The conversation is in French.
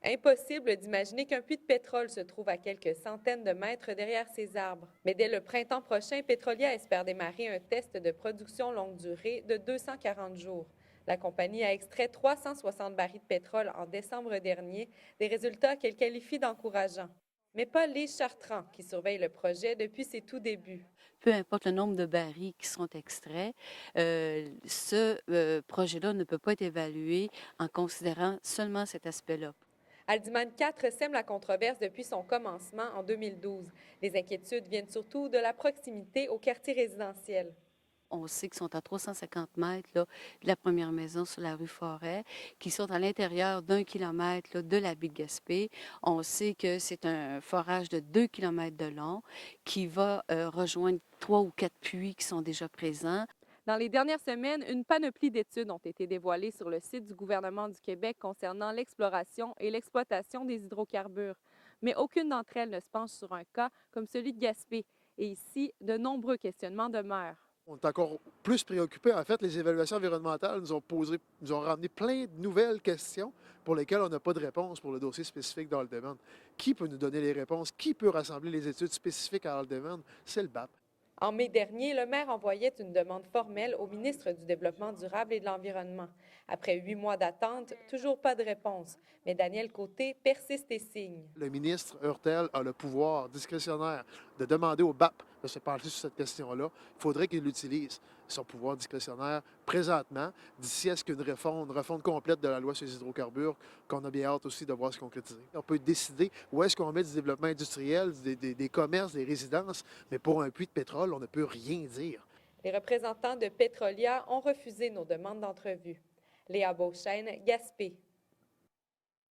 Impossible d'imaginer qu'un puits de pétrole se trouve à quelques centaines de mètres derrière ces arbres. Mais dès le printemps prochain, Petrolia espère démarrer un test de production longue durée de 240 jours. La compagnie a extrait 360 barils de pétrole en décembre dernier, des résultats qu'elle qualifie d'encourageants. Mais pas Lise Chartrand, qui surveille le projet depuis ses tout débuts. Peu importe le nombre de barils qui sont extraits, ce projet-là ne peut pas être évalué en considérant seulement cet aspect-là. Aldiman 4 sème la controverse depuis son commencement en 2012. Les inquiétudes viennent surtout de la proximité au quartier résidentiel. On sait qu'ils sont à 350 mètres là, de la première maison sur la rue Forêt, qui sont à l'intérieur d'1 kilomètre là, de la baie de Gaspé. On sait que c'est un forage de 2 kilomètres de long qui va rejoindre 3 ou 4 puits qui sont déjà présents. Dans les dernières semaines, une panoplie d'études ont été dévoilées sur le site du gouvernement du Québec concernant l'exploration et l'exploitation des hydrocarbures. Mais aucune d'entre elles ne se penche sur un cas comme celui de Gaspé. Et ici, de nombreux questionnements demeurent. On est encore plus préoccupés. En fait, les évaluations environnementales nous ont ramené plein de nouvelles questions pour lesquelles on n'a pas de réponse pour le dossier spécifique d'Alderman. Qui peut nous donner les réponses? Qui peut rassembler les études spécifiques à Alderman? C'est le BAP. En mai dernier, le maire envoyait une demande formelle au ministre du Développement durable et de l'Environnement. Après 8 mois d'attente, toujours pas de réponse. Mais Daniel Côté persiste et signe. Le ministre Hurtel a le pouvoir discrétionnaire de demander au BAP de se pencher sur cette question-là. Il faudrait qu'il utilise son pouvoir discrétionnaire présentement, d'ici à ce qu'une refonte complète de la loi sur les hydrocarbures, qu'on a bien hâte aussi de voir se concrétiser. On peut décider où est-ce qu'on met du développement industriel, des commerces, des résidences, mais pour un puits de pétrole, on ne peut rien dire. Les représentants de Petrolia ont refusé nos demandes d'entrevue. Léa Beauchesne, Gaspé.